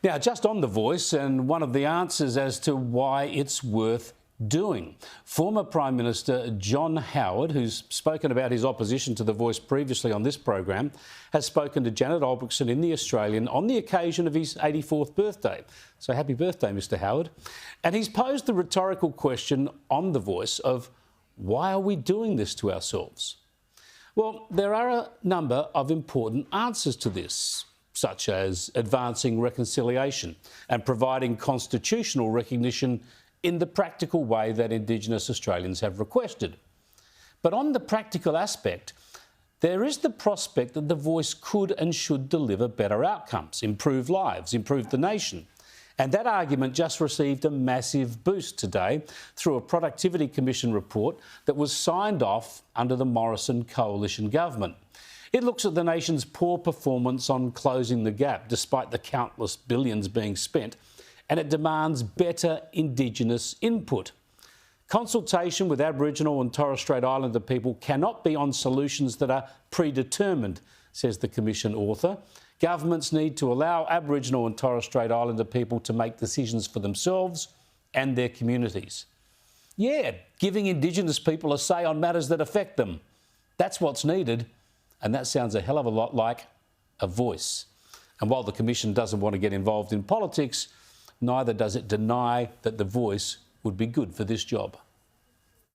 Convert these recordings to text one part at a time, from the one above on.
Now, just on the voice, and one of the answers as to why it's worth doing. Former Prime Minister John Howard, who's spoken about his opposition to the voice previously on this program, has spoken to Janet Albrechtsen in The Australian on the occasion of his 84th birthday. So happy birthday, Mr Howard. And he's posed the rhetorical question on the voice of why are we doing this to ourselves? Well, there are a number of important answers to this, such as advancing reconciliation and providing constitutional recognition in the practical way that Indigenous Australians have requested. But on the practical aspect, there is the prospect that the voice could and should deliver better outcomes, improve lives, improve the nation. And that argument just received a massive boost today through a Productivity Commission report that was signed off under the Morrison Coalition government. It looks at the nation's poor performance on closing the gap, despite the countless billions being spent, and it demands better Indigenous input. Consultation with Aboriginal and Torres Strait Islander people cannot be on solutions that are predetermined, says the Commission author. Governments need to allow Aboriginal and Torres Strait Islander people to make decisions for themselves and their communities. Yeah, giving Indigenous people a say on matters that affect them. That's what's needed, and that sounds a hell of a lot like a voice. And while the Commission doesn't want to get involved in politics, neither does it deny that the voice would be good for this job.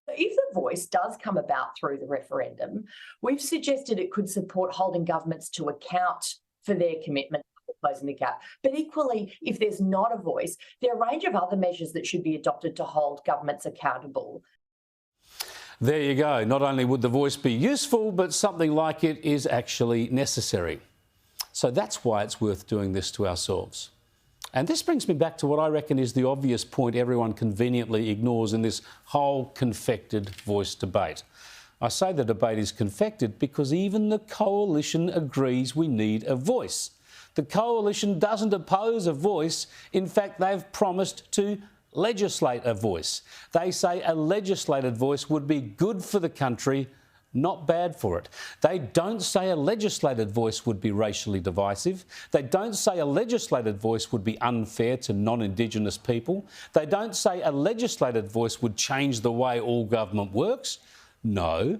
If the voice does come about through the referendum, we've suggested it could support holding governments to account for their commitment to closing the gap. But equally, if there's not a voice, there are a range of other measures that should be adopted to hold governments accountable. There you go. Not only would the voice be useful, but something like it is actually necessary. So that's why it's worth doing this to ourselves. And this brings me back to what I reckon is the obvious point everyone conveniently ignores in this whole confected voice debate. I say the debate is confected because even the Coalition agrees we need a voice. The Coalition doesn't oppose a voice. In fact, they've promised to legislate a voice. They say a legislated voice would be good for the country, not bad for it. They don't say a legislated voice would be racially divisive. They don't say a legislated voice would be unfair to non-Indigenous people. They don't say a legislated voice would change the way all government works. No,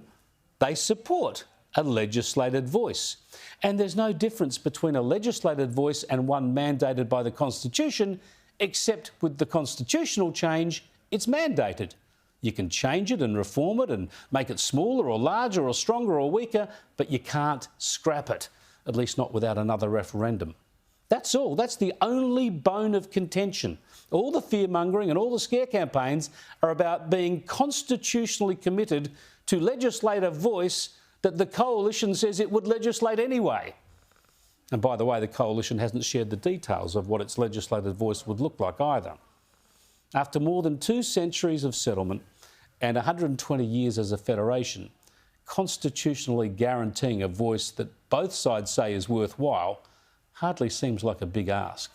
they support a legislated voice. And there's no difference between a legislated voice and one mandated by the Constitution, except with the constitutional change, it's mandated. You can change it and reform it and make it smaller or larger or stronger or weaker, but you can't scrap it, at least not without another referendum. That's all. That's the only bone of contention. All the fear-mongering and all the scare campaigns are about being constitutionally committed to legislate a voice that the Coalition says it would legislate anyway. And by the way, the Coalition hasn't shared the details of what its legislated voice would look like either. After more than 2 centuries of settlement and 120 years as a federation, constitutionally guaranteeing a voice that both sides say is worthwhile hardly seems like a big ask.